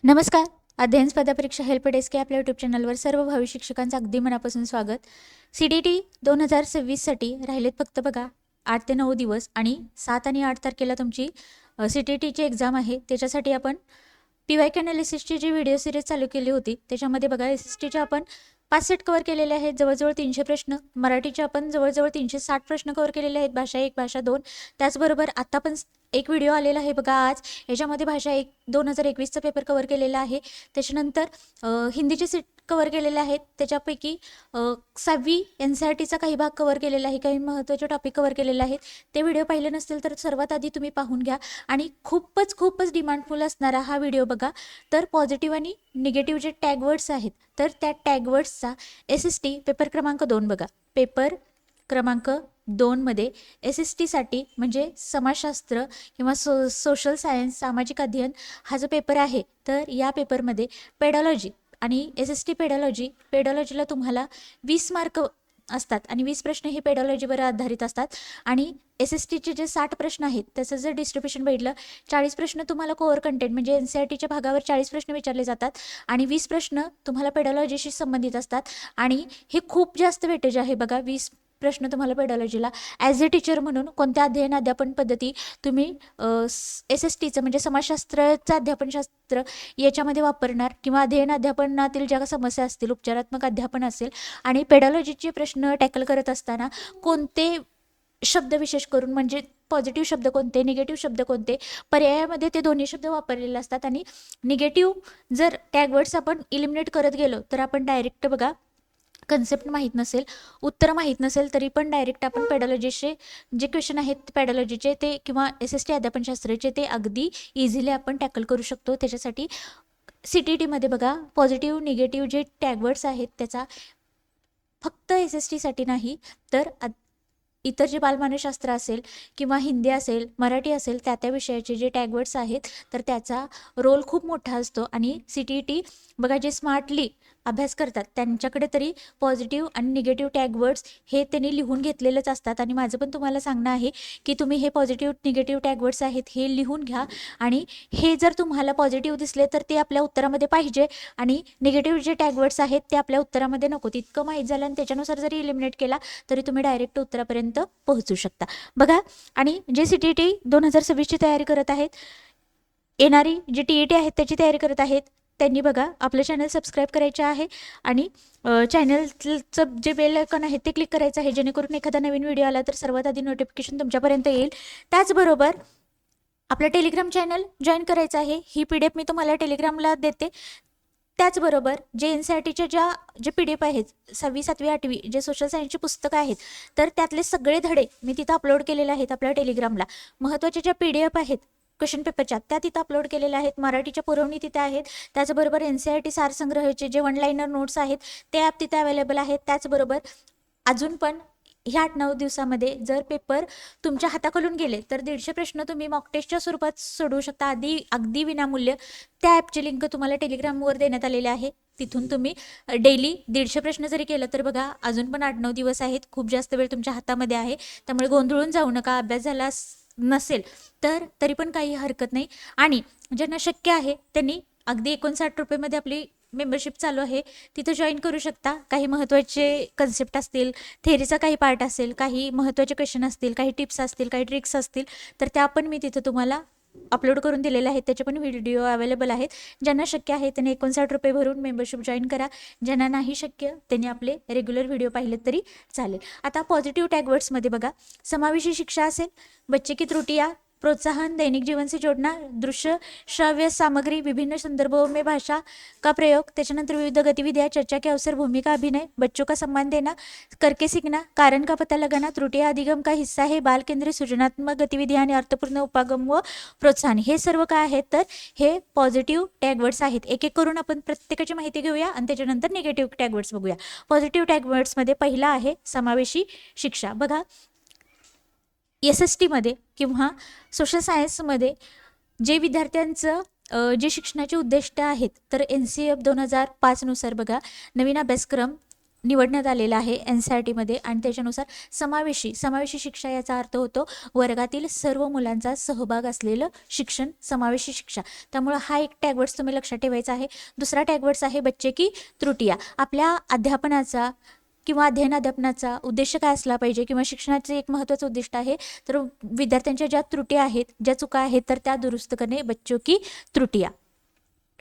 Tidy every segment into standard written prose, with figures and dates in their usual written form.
नमस्कार. अध्ययन स्पर्धा परीक्षा हेल्प डेस्क या आपल्या यूट्यूब चॅनलवर सर्व भावी शिक्षकांचं अगदी मनापासून स्वागत. CDT 2026साठी राहिलेत फक्त बघा 8 ते 9 दिवस आणि 7 आणि 8 तारखेला तुमची CTTची एक्झाम आहे. त्याच्यासाठी आपण PYQ अनालिसिसची जी व्हिडिओ सिरीज चालू केली होती त्याच्यामध्ये बघा SSTचे आपण 5 सेट कव्हर केलेले आहेत, जवळजवळ 300 प्रश्न. मराठीचे आपण जवळजवळ 360 प्रश्न कव्हर केलेले आहेत, भाषा 1 भाषा 2. त्याचबरोबर आत्ता पण एक व्हिडिओ आलेला आहे बघा आज, याच्यामध्ये भाषा 1 2021चा पेपर कव्हर केलेला आहे. त्याच्यानंतर हिंदीचे सेट कव्हर केलेले आहेत, त्याच्यापैकी 6वी NCERTचा काही भाग कव्हर केलेला आहे, काही महत्त्वाचे टॉपिक कव्हर केलेले आहेत. ते व्हिडिओ पाहिले नसतील तर सर्वात आधी तुम्ही पाहून घ्या. आणि खूपच डिमांडफुल असणारा हा व्हिडिओ बघा. तर पॉझिटिव्ह आणि निगेटिव्ह जे टॅगवर्ड्स आहेत तर त्या टॅगवर्ड्सचा SST पेपर क्रमांक 2 बघा. पेपर क्रमांक 2मध्ये SSTसाठी म्हणजे समाजशास्त्र किंवा सोशल सायन्स सामाजिक अध्ययन हा जो पेपर आहे तर या पेपरमध्ये पेडॉलॉजी आणि SST पेडॉलॉजीला तुम्हाला 20 मार्क असतात आणि 20 प्रश्न हे पेडॉलॉजीवर आधारित असतात. आणि SSTचे जे 60 प्रश्न आहेत त्याचं जर डिस्ट्रीब्युशन बघितलं, 40 प्रश्न तुम्हाला कोअर कंटेंट म्हणजे NCERTच्या भागावर 40 प्रश्न विचारले जातात आणि 20 प्रश्न तुम्हाला पेडॉलॉजीशी संबंधित असतात. आणि हे खूप जास्त वेटेज आहे बघा. 20 प्रश्न तुम्हाला पेडॉलॉजीला ॲज अ टीचर म्हणून कोणत्या अध्यापन पद्धती तुम्ही SSTचं म्हणजे समाजशास्त्राचं अध्यापनशास्त्र याच्यामध्ये वापरणार किंवा अध्यापनातील ज्या समस्या असतील, उपचारात्मक अध्यापन असेल आणि पेडॉलॉजीचे प्रश्न टॅकल करत असताना कोणते शब्द विशेष करून म्हणजे पॉझिटिव्ह शब्द कोणते, निगेटिव्ह शब्द कोणते, पर्यायामध्ये ते दोन्ही शब्द वापरलेले असतात. आणि निगेटिव्ह जर टॅगवर्ड्स आपण इलिमिनेट करत गेलो तर आपण डायरेक्ट बघा कन्सेप्ट माहीत नसेल, उत्तर माहीत नसेल तरी पण डायरेक्ट आपण पेडॉलॉजीचे जे क्वेश्चन आहेत पेडॉलॉजीचे ते किंवा SST अध्यापनशास्त्राचे ते अगदी इझिली आपण टॅकल करू शकतो. त्याच्यासाठी CTTमध्ये बघा पॉझिटिव्ह निगेटिव्ह जे टॅगवर्ड्स आहेत त्याचा फक्त SSTसाठी नाही तर इतर जे बालमानसशास्त्र असेल किंवा हिंदी असेल, मराठी असेल त्या विषयाचे जे टॅगवर्ड्स आहेत तर त्याचा रोल खूप मोठा असतो. आणि CTT बघा जे स्मार्टली अभ्यास करतात त्यांच्याकडे तरी पॉझिटिव्ह आणि निगेटिव्ह टॅगवर्ड्स हे त्यांनी लिहून घेतलेलेच असतात. आणि माझं पण तुम्हाला सांगणं आहे की तुम्ही हे पॉझिटिव्ह निगेटिव्ह टॅगवर्ड्स आहेत हे लिहून घ्या. आणि हे जर तुम्हाला पॉझिटिव्ह दिसले तर ते आपल्या उत्तरामध्ये पाहिजे आणि निगेटिव्ह जे टॅगवर्ड्स आहेत ते आपल्या उत्तरामध्ये नको. इतकं माहीत झालं आणि त्याच्यानुसार जरी इलिमिनेट केला तरी तुम्ही डायरेक्ट उत्तरापर्यंत पोहोचू शकता बघा. आणि जे CTT 2026ची तयारी करत आहेत, येणारी जी TET आहेत त्याची तयारी करत आहेत त्यांनी बघा आपलं चॅनल सबस्क्राईब करायचे आहे आणि चॅनलचं जे बेल आयकॉन आहे ते क्लिक करायचं आहे जेणेकरून एखादा नवीन व्हिडिओ आला तर सर्वात आधी नोटिफिकेशन तुमच्यापर्यंत येईल. त्याचबरोबर आपलं टेलिग्राम चॅनल जॉईन करायचं आहे. ही PDF मी तुम्हाला टेलिग्रामला देते. त्याचबरोबर जे NCERTच्या जे PDF आहेत 6वी 7वी 8वी जे सोशल सायन्सची पुस्तकं आहेत तर त्यातले सगळे धडे मी तिथं अपलोड केलेले आहेत आपल्या टेलिग्रामला. महत्त्वाच्या ज्या PDF आहेत क्वेश्चन पेपरच्या त्या तिथं अपलोड केलेल्या आहेत. मराठीच्या पुरवणी तिथे आहेत. त्याचबरोबर NCERT सारसंग्रहाचे जे 1 लाइनर नोट्स आहेत ते ॲप तिथे अवेलेबल आहेत. त्याचबरोबर अजून पण ह्या 8-9 दिवसामध्ये जर पेपर तुमच्या हाताखालून गेले तर 150 प्रश्न तुम्ही मॉक टेस्टच्या स्वरूपात सोडवू शकता अगदी विनामूल्य. त्या ॲपची लिंक तुम्हाला टेलिग्रामवर देण्यात आलेली आहे. तिथून तुम्ही डेली 150 प्रश्न जरी केलं तर बघा अजून पण 8-9 दिवस आहेत. खूप जास्त वेळ तुमच्या हातामध्ये आहे, त्यामुळे गोंधळून जाऊ नका. अभ्यास झाला नसेल तर तरी पण काही हरकत नाही. आणि ज्यांना शक्य आहे त्यांनी अगदी 59 रुपयेमध्ये आपली मेंबरशिप चालू आहे, तिथं जॉईन करू शकता. काही महत्त्वाचे कन्सेप्ट असतील, थेरीचा काही पार्ट असेल, काही महत्त्वाचे क्वेश्चन असतील, काही टिप्स असतील, काही ट्रिक्स असतील तर त्या पण मी तिथं तुम्हाला अपलोड करून दिलेले आहेत. त्याचे पण व्हिडिओ अवेलेबल आहेत. ज्यांना शक्य आहे त्यांनी 59 रुपये भरून मेंबरशिप जॉईन करा. ज्यांना नाही शक्य त्यांनी आपले रेग्युलर व्हिडिओ पाहिलेत तरी चालेल. आता पॉझिटिव्ह टॅगवर्ड्समध्ये बघा समावेशी शिक्षा असेल, बच्चे की त्रुटियाँ, प्रोत्साहन, दैनिक जीवन से जोड़ना, दृश्य श्राव्य सामग्री, विभिन्न संदर्भों में भाषा का प्रयोग, त्याच्यानंतर विविध गतिविधियाँ, चर्चा के अवसर, भूमिका अभिनय, बच्चों का सम्मान देना, करके सीखना, कारण का पता लगाना, त्रुटियाँ अधिगम का हिस्सा है, बाल केंद्रित सृजनात्मक गतिविधियाँ आणि अर्थपूर्ण उपागम व प्रोत्साहन. हे सर्व काय आहेत तर हे पॉझिटिव्ह टॅगवर्ड्स आहेत. एक एक करून आपण प्रत्येकाची माहिती घेऊया आणि त्याच्यानंतर निगेटिव्ह टॅगवर्ड्स बघूया. पॉझिटिव्ह टॅगवर्ड्समध्ये पहिला आहे समावेशी शिक्षा. बघा SSTमध्ये किंवा सोशल सायन्समध्ये जे विद्यार्थ्यांचं जे शिक्षणाचे उद्दिष्ट आहेत तर NCERT 2005 नुसार बघा नवीन अभ्यासक्रम निवडण्यात आलेला आहे NCERTमध्ये आणि त्याच्यानुसार समावेशी शिक्षा याचा अर्थ होतो वर्गातील सर्व मुलांचा सहभाग असलेलं शिक्षण, समावेशी शिक्षा. त्यामुळं हा एक टॅगवर्ड्स तुम्ही लक्षात ठेवायचा आहे. दुसरा टॅगवर्ड्स आहे बच्चे की त्रुटियाँ. आपल्या अध्यापनाचा किंवा अध्यापनाचा उद्देश काय असला पाहिजे किंवा शिक्षणाचे एक महत्त्वाचं उद्दिष्ट आहे तर विद्यार्थ्यांच्या ज्या त्रुटी आहेत, ज्या चुका आहेत तर त्या दुरुस्त करणे, बच्चों की त्रुटियाँ.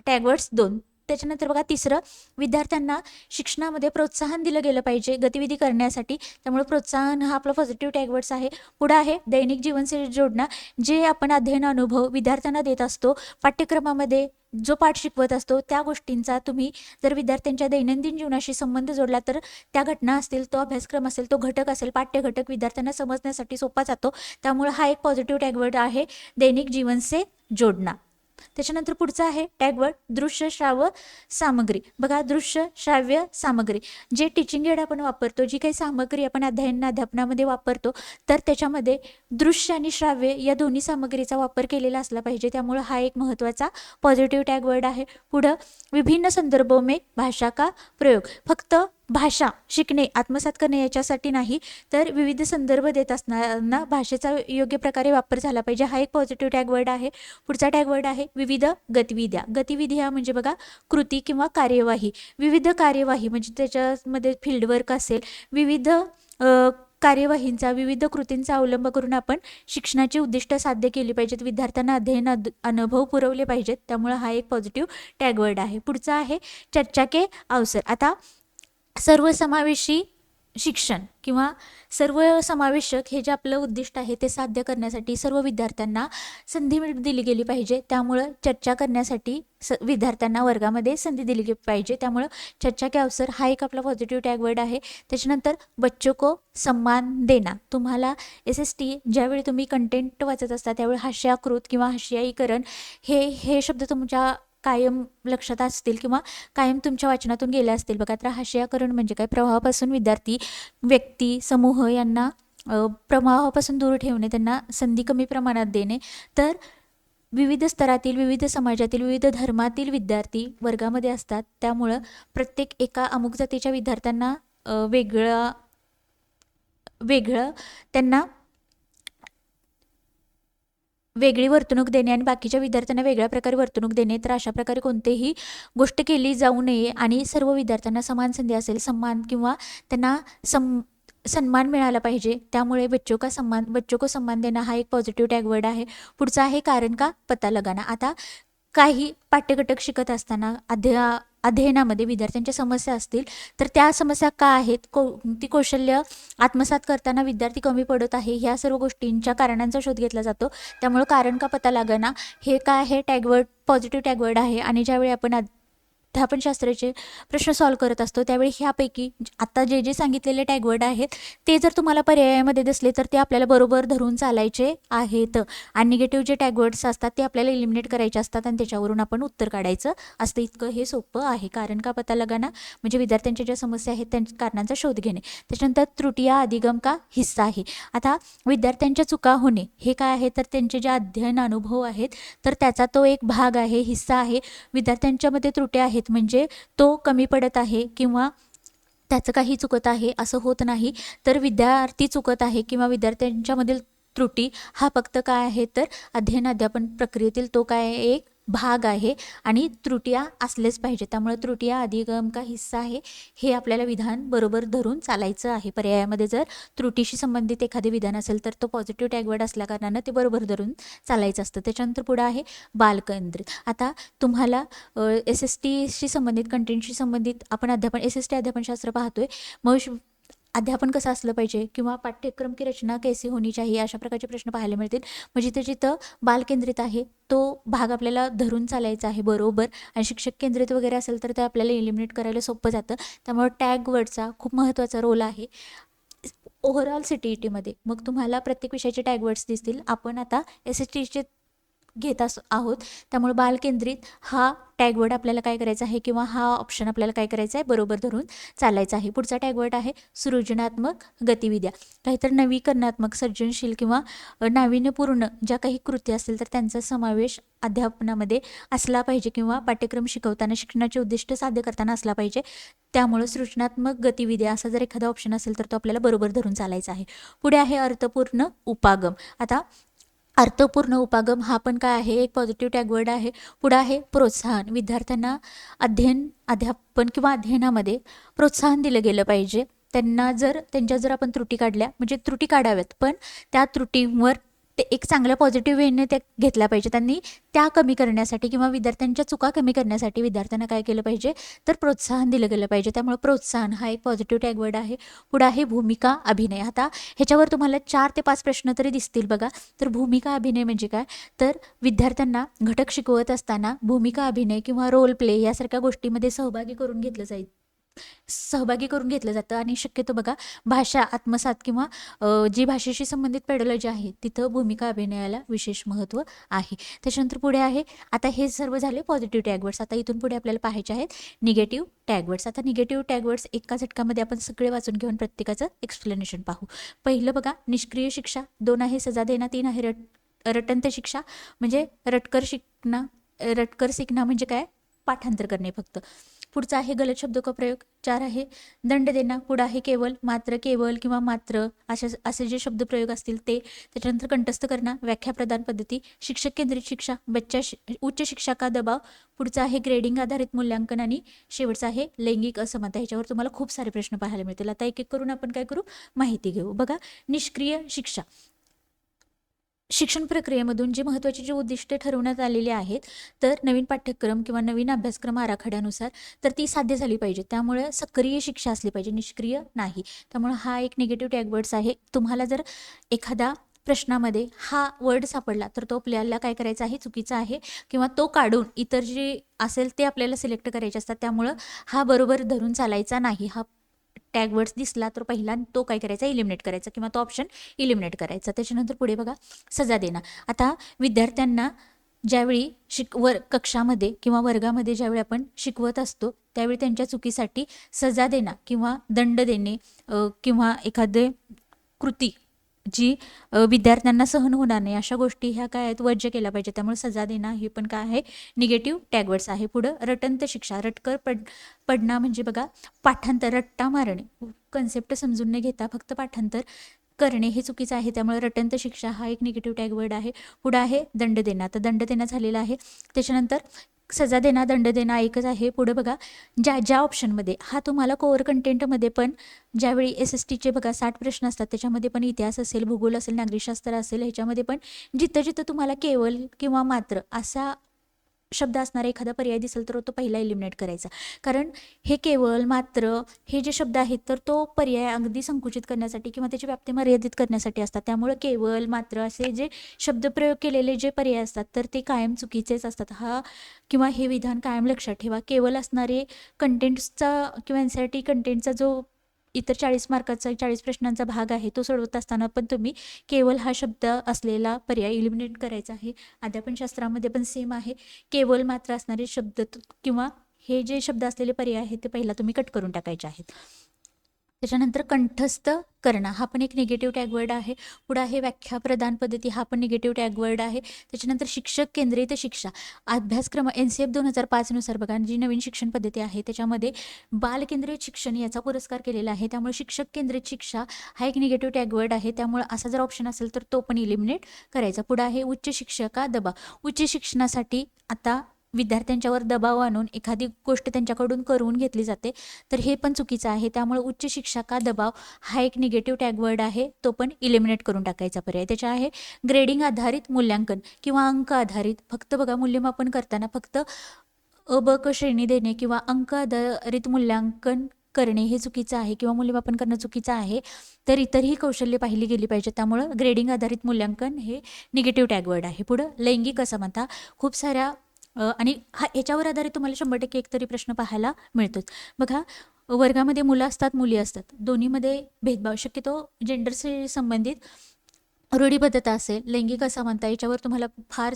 टॅगवर्ड्स 2. त्याच्यानंतर बघा तिसरं, विद्यार्थ्यांना शिक्षणामध्ये प्रोत्साहन दिलं गेलं पाहिजे गतिविधी करण्यासाठी. त्यामुळे प्रोत्साहन हा आपला पॉझिटिव्ह टॅगवर्ड्स आहे. पुढं आहे दैनिक जीवनशैली जोडणं. जे आपण अध्ययन अनुभव विद्यार्थ्यांना देत असतो, पाठ्यक्रमामध्ये जो पाठ शिकवत असतो त्या गोष्टींचा तुम्ही जर विद्यार्थ्यांच्या दैनंदिन जीवनाशी संबंध जोडला तर त्या घटना असतील, तो अभ्यासक्रम असेल, तो घटक असेल, पाठ्यघटक विद्यार्थ्यांना समजण्यासाठी सोपा जातो. त्यामुळे हा एक पॉझिटिव्ह टॅगवर्ड आहे दैनिक जीवन से जोडणं. त्याच्यानंतर पुढचा आहे टॅगवर्ड दृश्य श्राव्य सामग्री. बघा, दृश्य श्राव्य सामग्री जे टीचिंग एड आपण वापरतो, जी काही सामग्री आपण अध्यापनामध्ये वापरतो तर त्याच्यामध्ये दृश्य आणि श्राव्य या दोन्ही सामग्रीचा वापर केलेला असला पाहिजे. त्यामुळे हा एक महत्त्वाचा पॉझिटिव्ह टॅगवर्ड आहे. पुढं विभिन्न संदर्भों में भाषा का प्रयोग. फक्त भाषा शिकणे, आत्मसात करणे याच्यासाठी नाही तर विविध संदर्भ देत असताना भाषेचा योग्य प्रकारे वापर झाला पाहिजे. हा एक पॉझिटिव्ह टॅगवर्ड आहे. पुढचा टॅगवर्ड आहे विविध गतिविध्या. गतिविधी हा म्हणजे बघा कृती किंवा कार्यवाही. विविध कार्यवाही म्हणजे त्याच्यामध्ये फील्डवर्क असेल, विविध कार्यवाहींचा, विविध कृतींचा अवलंब करून आपण शिक्षणाची उद्दिष्ट साध्य केली पाहिजेत, विद्यार्थ्यांना अध्ययन अनुभव पुरवले पाहिजेत. त्यामुळे हा एक पॉझिटिव्ह टॅगवर्ड आहे. पुढचा आहे चर्चा के अवसर. आता सर्वसमावेशी शिक्षण किंवा सर्वसमावेशक हे जे आपलं उद्दिष्ट आहे ते साध्य करण्यासाठी सर्व विद्यार्थ्यांना संधी दिली गेली पाहिजे. त्यामुळं चर्चा करण्यासाठी विद्यार्थ्यांना वर्गामध्ये संधी दिली गेली पाहिजे. त्यामुळं चर्चा के अवसर हा एक आपला पॉझिटिव्ह टॅगवर्ड आहे. त्याच्यानंतर बच्चों को सम्मान देना. तुम्हाला SST ज्यावेळी तुम्ही कंटेंट वाचत असता त्यावेळी हास्याकृत किंवा हास्यायीकरण हे शब्द तुमच्या कायम लक्षात असतील किंवा कायम तुमच्या वाचनातून गेले असतील. बघा, तर हास्याकरण म्हणजे काय, प्रवाहापासून विद्यार्थी, व्यक्ती, समूह यांना प्रवाहापासून दूर ठेवणे, त्यांना संधी कमी प्रमाणात देणे. तर विविध स्तरातील, विविध समाजातील, विविध धर्मातील विद्यार्थी वर्गामध्ये असतात. त्यामुळं प्रत्येक एका अमुक जातीच्या विद्यार्थ्यांना वेगळं त्यांना वेगळी वर्तणूक देणे आणि बाकीच्या विद्यार्थ्यांना वेगळ्या प्रकारे वर्तणूक देणे. तर अशा प्रकारे कोणतेही गोष्ट केली जाऊ नये आणि सर्व विद्यार्थ्यांना समान संधी असेल, सन्मान किंवा त्यांना सन्मान मिळाला पाहिजे. त्यामुळे बच्चों को सम्मान देना हा एक पॉझिटिव्ह टॅगवर्ड आहे. पुढचा आहे कारण का पता लगाना. आता काही पाठ्यघटक शिकत असताना अध्ययनामध्ये विद्यार्थ्यांच्या समस्या असतील तर त्या समस्या का आहेत, ती कौशल्य आत्मसात करताना विद्यार्थी कमी पडत आहे, ह्या सर्व गोष्टींच्या कारणांचा शोध घेतला जातो. त्यामुळे कारण का पता लागना हे काय आहे, टॅगवर्ड पॉझिटिव्ह टॅगवर्ड आहे. आणि ज्यावेळी आपण अध्यापनशास्त्राचे प्रश्न सॉल्व करत असतो त्यावेळी ह्यापैकी आता जे सांगितलेले टॅगवर्ड आहेत ते जर तुम्हाला पर्यायामध्ये दिसले तर ते आपल्याला बरोबर धरून चालायचे आहेत. आणि निगेटिव्ह जे टॅगवर्ड्स असतात ते आपल्याला एलिमिनेट करायचे असतात आणि त्याच्यावरून आपण उत्तर काढायचं असतं. इतकं हे सोपं आहे. कारण का पता लगाना म्हणजे विद्यार्थ्यांच्या ज्या समस्या आहेत त्यांच्या कारणांचा शोध घेणे. त्याच्यानंतर त्रुटियाँ अधिगम का हिस्सा आहे. आता विद्यार्थ्यांच्या चुका होणे हे काय आहे तर त्यांचे जे अध्ययन अनुभव आहेत तर त्याचा तो एक भाग आहे, हिस्सा आहे. विद्यार्थ्यांच्यामध्ये त्रुटी आहेत म्हणजे तो कमी पडत आहे किंवा त्याचं काही चुकत आहे असं होत नाही. तर विद्यार्थी चुकत आहे किंवा विद्यार्थ्यांच्यामधील त्रुटी हा फक्त काय आहे तर अध्ययन अध्यापन प्रक्रियेतील तो काय एक भाग आहे आणि त्रुटियाँ असलेच पाहिजे. त्यामुळे त्रुटियाँ अधिगम का हिस्सा आहे हे आपल्याला विधान बरोबर धरून चालायचं आहे. पर्यायामध्ये जर त्रुटीशी संबंधित एखादे विधान असेल तर तो पॉझिटिव्ह टॅगवर्ड असल्या कारणानं ते बरोबर धरून चालायचं असतं. त्याच्यानंतर पुढं आहे बालकेंद्रित. आता तुम्हाला SSTशी संबंधित, कंटेंटशी संबंधित आपण SST अध्यापनशास्त्र पाहतोय. मग अध्यापन कसं असलं पाहिजे किंवा पाठ्यक्रम की रचना कैसी होनी चाहिए अशा प्रकारचे प्रश्न पाहायला मिळतील. म्हणजे जिथं बालकेंद्रित आहे तो भाग आपल्याला धरून चालायचा आहे बरोबर. आणि शिक्षक केंद्रित वगैरे असेल तर ते आपल्याला एलिमिनेट करायला सोपं जातं. त्यामुळे टॅगवर्डचा खूप महत्त्वाचा रोल आहे ओव्हरऑल CTETमध्ये. मग तुम्हाला प्रत्येक विषयाचे टॅगवर्ड्स दिसतील. आपण आता SSTचे घेत आहोत, त्यामुळे बालकेंद्रित हा टॅगवर्ड आपल्याला काय करायचा आहे किंवा हा ऑप्शन आपल्याला काय करायचा आहे बरोबर धरून चालायचा आहे. पुढचा टॅगवर्ड आहे सृजनात्मक गतिविद्या. काहीतरी नवीकरणात्मक, सर्जनशील किंवा नाविन्यपूर्ण ज्या काही कृती असतील तर त्यांचा समावेश अध्यापनामध्ये असला पाहिजे किंवा पाठ्यक्रम शिकवताना शिक्षणाचे उद्दिष्ट साध्य करताना असला पाहिजे. त्यामुळे सृजनात्मक गतिविद्या असा जर एखादा ऑप्शन असेल तर तो आपल्याला बरोबर धरून चालायचा आहे. पुढे आहे अर्थपूर्ण उपागम. आता अर्थपूर्ण उपागम हा पण काय आहे, एक पॉझिटिव्ह टॅगवर्ड आहे. पुढे आहे प्रोत्साहन. विद्यार्थ्यांना अध्यापन किंवा अध्ययनामध्ये प्रोत्साहन दिलं गेलं पाहिजे. त्यांच्या जर आपण त्रुटी काढल्या, म्हणजे त्रुटी काढाव्यात पण त्या त्रुटींवर ते एक चांगल्या पॉझिटिव्ह वेने त्या घेतल्या पाहिजे. त्यांनी त्या कमी करण्यासाठी किंवा विद्यार्थ्यांच्या चुका कमी करण्यासाठी विद्यार्थ्यांना काय केलं पाहिजे तर प्रोत्साहन दिलं गेलं पाहिजे. त्यामुळे प्रोत्साहन हा एक पॉझिटिव्ह टॅगवर्ड आहे. पुढे आहे भूमिका अभिनय. आता ह्याच्यावर तुम्हाला 4 ते 5 प्रश्न तरी दिसतील बघा. तर भूमिका अभिनय म्हणजे काय, तर विद्यार्थ्यांना घटक शिकवत असताना भूमिका अभिनय किंवा रोल प्ले यासारख्या गोष्टीमध्ये सहभागी करून घेतलं जातं आणि शक्यतो बघा भाषा आत्मसात किंवा जी भाषेशी संबंधित पेडॉलॉजी आहे तिथं भूमिका अभिनयाला विशेष महत्त्व आहे. त्याच्यानंतर पुढे आहे, आता हे सर्व झाले पॉझिटिव्ह टॅगवर्ड्स. आता इथून पुढे आपल्याला पाहायचे आहेत निगेटिव्ह टॅगवर्ड्स. आता निगेटिव्ह टॅगवर्ड्स एका झटकामध्ये आपण सगळे वाचून घेऊन प्रत्येकाचं एक्सप्लेनेशन पाहू. पहिलं बघा निष्क्रिय शिक्षा. 2 आहे सजा देणं. 3 आहे रटंत शिक्षा म्हणजे रटकर शिकणं म्हणजे काय, पाठांतर करणे फक्त. पुढचा आहे गलत शब्दों का प्रयोग. 4 आहे दंड देणं. पुढे आहे केवल, मात्र, केवल किंवा मात्र असे जे शब्दप्रयोग असतील ते. त्याच्यानंतर कंठस्थ करणं, व्याख्या प्रदान पद्धती, शिक्षक केंद्रित शिक्षा, उच्च शिक्षा का दबाव. पुढचा आहे ग्रेडिंग आधारित मूल्यांकन आणि शेवटचा आहे लैंगिक असमानता. ह्याच्यावर तुम्हाला खूप सारे प्रश्न पाहायला मिळतील. आता एक एक करून आपण काय करू, माहिती घेऊ. बघा निष्क्रिय शिक्षा. शिक्षण प्रक्रियेमधून जी महत्त्वाची जी उद्दिष्टे ठरवण्यात आलेली आहेत तर नवीन पाठ्यक्रम किंवा नवीन अभ्यासक्रम आराखड्यानुसार तर ती साध्य झाली पाहिजे. त्यामुळे सक्रिय शिक्षा असली पाहिजे, निष्क्रिय नाही. त्यामुळे हा एक निगेटिव्ह टॅगवर्ड्स आहे. तुम्हाला जर एखादा प्रश्नामध्ये हा वर्ड सापडला तर तो आपल्याला काय करायचा आहे, चुकीचा आहे किंवा तो काढून इतर जे असेल ते आपल्याला सिलेक्ट करायचे असतात. त्यामुळं हा बरोबर धरून चालायचा नाही. हा टॅगवर्ड्स दिसला तर पहिला तो काय करायचा, इलिमिनेट करायचा किंवा तो ऑप्शन इलिमिनेट करायचा. त्याच्यानंतर पुढे बघा सजा देणं. आता विद्यार्थ्यांना ज्यावेळी कक्षामध्ये किंवा वर्गामध्ये ज्यावेळी आपण शिकवत असतो त्यावेळी त्यांच्या चुकीसाठी सजा देणं किंवा दंड देणे किंवा एखादे कृती जी विद्यार्थ्यांना सहन होणार नाही अशा गोष्टी ह्या काय आहेत, वर्ज्य केल्या पाहिजे. त्यामुळे सजा देणं हे पण काय आहे, निगेटिव्ह टॅगवर्ड्स आहे. पुढं रटंत शिक्षा. रटकर पडणं म्हणजे बघा पाठांतर, रट्टा मारणे, कन्सेप्ट समजून न घेता फक्त पाठांतर करणे हे चुकीचं आहे. त्यामुळे रटंत शिक्षा हा एक निगेटिव्ह टॅगवर्ड आहे. पुढं आहे दंड देणं. आता दंड देणं झालेला आहे. त्याच्यानंतर सजा देणं, दंड देणं एकच आहे. पुढे बघा ज्या ऑप्शनमध्ये हा तुम्हाला कोअर कंटेंटमध्ये पण ज्यावेळी SSTचे बघा 60 प्रश्न असतात त्याच्यामध्ये पण इतिहास असेल, भूगोल असेल, नागरिकशास्त्र असेल, ह्याच्यामध्ये पण जिथं तुम्हाला केवल किंवा मात्र असा शब्द असणारा एखादा पर्याय दिसेल तर तो पहिला इलिमिनेट करायचा. कारण हे केवळ मात्र हे जे शब्द आहेत तर तो पर्याय अगदी संकुचित करण्यासाठी किंवा त्याची व्याप्ती मर्यादित करण्यासाठी असतात. त्यामुळे केवळ मात्र असे जे शब्दप्रयोग केलेले जे पर्याय असतात तर ते कायम चुकीचेच असतात. हा किंवा हे विधान कायम लक्षात ठेवा. केवळ असणारे कंटेंट्सचा किंवा NCERT कंटेंटचा जो इतर 40 मार्काचा 40 प्रश्नांचा भाग आहे तो सोडवत असताना पण तुम्ही केवळ हा शब्द असलेला पर्याय इलिमिनेट करायचा आहे. अध्यापनशास्त्रामध्ये पण सेम आहे. केवळ मात्र असणारे शब्द किंवा हे जे शब्द असलेले पर्याय आहेत ते पहिला तुम्ही कट करून टाकायचे आहेत. त्याच्यानंतर कंठस्थ करणं हा पण एक निगेटिव्ह टॅगवर्ड आहे. पुढे आहे व्याख्या प्रदान पद्धती. हा पण निगेटिव्ह टॅगवर्ड आहे. त्याच्यानंतर शिक्षक केंद्रित शिक्षा. अभ्यासक्रम NCF 2005 नुसार बघा जी नवीन शिक्षण पद्धती आहे त्याच्यामध्ये बालकेंद्रित शिक्षण याचा पुरस्कार केलेला आहे. त्यामुळे शिक्षक केंद्रित शिक्षा हा एक निगेटिव्ह टॅगवर्ड आहे. त्यामुळे असा जर ऑप्शन असेल तर तो पण इलिमिनेट करायचा. पुढे आहे उच्च शिक्षका दबाव. उच्च शिक्षणासाठी आता विद्यार्थ्यांच्यावर दबाव आणून एखादी गोष्ट त्यांच्याकडून करून घेतली जाते तर हे पण चुकीचं आहे. त्यामुळे उच्च शिक्षा का दबाव हा एक निगेटिव्ह टॅगवर्ड आहे. तो पण इलिमिनेट करून टाकायचा पर्याय. त्याच्या आहे ग्रेडिंग आधारित मूल्यांकन किंवा अंक आधारित. फक्त बघा मूल्यमापन करताना फक्त अ ब क श्रेणी देणे किंवा अंक आधारित मूल्यांकन करणे हे चुकीचं आहे किंवा मूल्यमापन करणं चुकीचं आहे. तर इतरही कौशल्य पाहिली गेली पाहिजे. त्यामुळं ग्रेडिंग आधारित मूल्यांकन हे निगेटिव्ह टॅगवर्ड आहे. पुढं लैंगिक असमानता. खूप साऱ्या आणि ह्याच्यावर आधारित तुम्हाला 100% एक तरी प्रश्न पाहायला मिळतोच. बघा वर्गामध्ये मुलं असतात, मुली असतात, दोन्हीमध्ये भेदभाव शक्यतो जेंडरशी संबंधित रूढीबद्धता असेल, लैंगिक असमानता याच्यावर तुम्हाला फार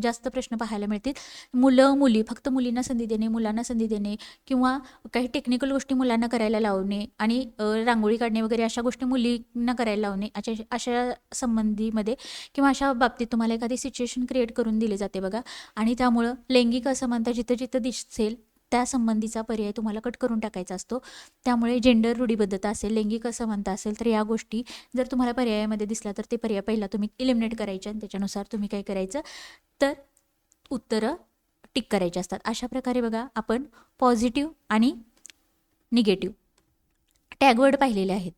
जास्त प्रश्न पाहायला मिळतील. मुलं मुली फक्त मुलींना संधी देणे, मुलांना संधी देणे किंवा काही टेक्निकल गोष्टी मुलांना करायला लावणे आणि रांगोळी काढणे वगैरे अशा गोष्टी मुलींना करायला लावणे अशा संबंधीमध्ये किंवा अशा बाबतीत तुम्हाला एखादी सिच्युएशन क्रिएट करून दिली जाते बघा. आणि त्यामुळं लैंगिक असमानता जिथं जिथं दिसेल त्या संबंधीचा पर्याय तुम्हाला कट करून टाकायचा असतो. त्यामुळे जेंडर रूढीबद्धता असेल, लैंगिक असमानता असेल तर या गोष्टी जर तुम्हाला पर्यायामध्ये दिसला तर ते पर्याय पहिला तुम्ही इलिमिनेट करायचे आणि त्याच्यानुसार तुम्ही काय करायचं तर उत्तरं टिक करायचे असतात. अशा प्रकारे बघा आपण पॉझिटिव्ह आणि निगेटिव्ह टॅगवर्ड पाहिलेले आहेत.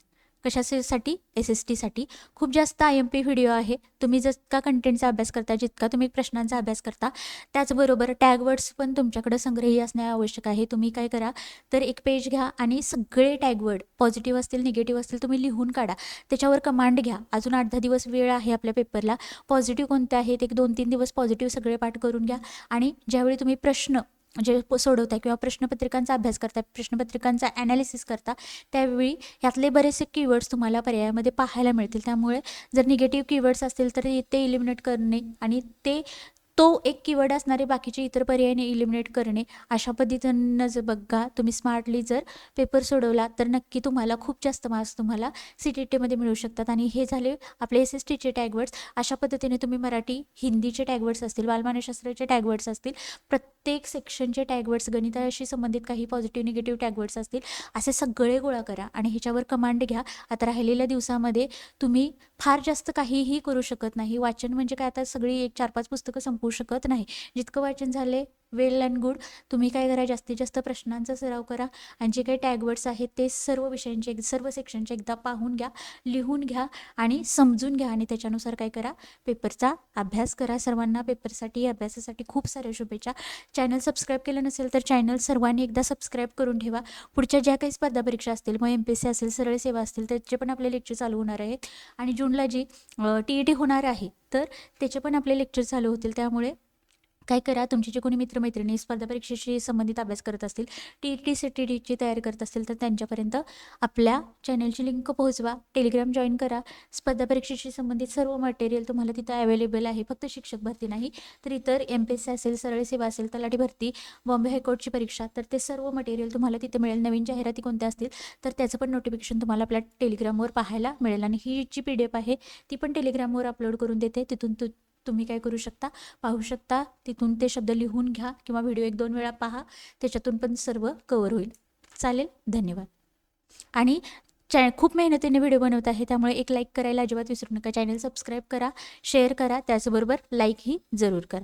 कशासाठी? SSTसाठी. खूप जास्त IMP व्हिडिओ आहे. तुम्ही जितका कंटेंटचा अभ्यास करता, जितका तुम्ही प्रश्नांचा अभ्यास करता, त्याचबरोबर टॅगवर्ड्स पण तुमच्याकडे संग्रही असणे आवश्यक आहे. तुम्ही काय करा तर एक पेज घ्या आणि सगळे टॅगवर्ड पॉझिटिव्ह असतील, निगेटिव्ह असतील तुम्ही लिहून काढा. त्याच्यावर कमांड घ्या. अजून 8-10 दिवस वेळ आहे आपल्या पेपरला. पॉझिटिव्ह कोणते आहेत एक 2-3 दिवस पॉझिटिव्ह सगळे पाठ करून घ्या. आणि ज्यावेळी तुम्ही प्रश्न जे सोडवताय किंवा प्रश्नपत्रिकांचा अभ्यास करता, प्रश्नपत्रिकांचा ॲनालिसिस करता, त्यावेळी यातले बरेचसे कीवर्ड्स तुम्हाला पर्यायामध्ये पाहायला मिळतील. त्यामुळे जर निगेटिव्ह कीवर्ड्स असतील तर ते इलिमिनेट करणे आणि तो एक कीवर्ड असणारे बाकीचे इतर पर्यायाने इलिमिनेट करणे, अशा पद्धतीनं जर बघा तुम्ही स्मार्टली जर पेपर सोडवला तर नक्की तुम्हाला खूप जास्त मार्क्स तुम्हाला CTETमध्ये मिळू शकतात. आणि हे झाले आपले SSTचे टॅगवर्ड्स. अशा पद्धतीने तुम्ही मराठी, हिंदीचे टॅगवर्ड्स असतील, बालमानसशास्त्राचे टॅगवर्ड्स असतील, प्रत्येक सेक्शनचे टॅगवर्ड्स, गणिताशी संबंधित काही पॉझिटिव्ह निगेटिव्ह टॅगवर्ड्स असतील, असे सगळे गोळा करा आणि ह्याच्यावर कमांड घ्या. आता राहिलेल्या दिवसामध्ये तुम्ही फार जास्त काहीही करू शकत नाही. वाचन म्हणजे काय, आता सगळी 1-4-5 पुस्तकं संपवू शकत नाही. जितकं वाचन झाले वेल अँड गुड. तुम्ही काय करा जास्तीत जास्त प्रश्नांचा सराव करा आणि जे काही टॅगवर्ड्स आहेत ते सर्व विषयांचे सर्व सेक्शनचे एकदा पाहून घ्या, लिहून घ्या आणि समजून घ्या आणि त्याच्यानुसार काय करा पेपरचा अभ्यास करा. सर्वांना पेपरसाठी अभ्यासासाठी खूप साऱ्या शुभेच्छा. चॅनल सबस्क्राईब केलं नसेल तर चॅनल सर्वांनी एकदा सबस्क्राईब करून ठेवा. पुढच्या ज्या काही स्पर्धा परीक्षा असतील, मग MPSC असेल, सरळ सेवा असतील, त्याचे पण आपले लेक्चर चालू होणार आहेत. आणि जूनला जी TET होणार आहे तर त्याचे पण आपले लेक्चर चालू होतील. त्यामुळे काय करा तुमचे जे कोणी मित्रमैत्रिणी स्पर्धा परीक्षेशी संबंधित अभ्यास करत असतील, TET CETची तयारी करत असतील तर त्यांच्यापर्यंत आपल्या चॅनलची लिंक पोहोचवा. टेलिग्राम जॉईन करा. स्पर्धा परीक्षेशी संबंधित सर्व मटेरियल तुम्हाला तिथं अवेलेबल आहे. फक्त शिक्षक भरती नाही तर इतर MPSC असेल, सरळ सेवा असेल, तलाठी भरती, बॉम्बे हायकोर्टची परीक्षा, तर ते सर्व मटेरियल तुम्हाला तिथे मिळेल. नवीन जाहिराती कोणत्या असतील तर त्याचं पण नोटिफिकेशन तुम्हाला आपल्या टेलिग्रामवर पाहायला मिळेल. आणि ही जी PDF आहे ती पण टेलिग्रामवर अपलोड करून देते. तिथून तुम्ही काय करू शकता, पाहू शकता. तिथून ते शब्द लिहून घ्या किंवा व्हिडिओ 1-2 वेळा पहा. त्याच्यातून पण सर्व कवर होईल. चालेल, धन्यवाद. आणि खूप मेहनतीने व्हिडिओ बनवत आहे त्यामुळे एक लाईक करायला अजिबात विसरू नका. चॅनल सबस्क्राईब करा, शेअर करा, त्याचबरोबर लाईकही जरूर करा.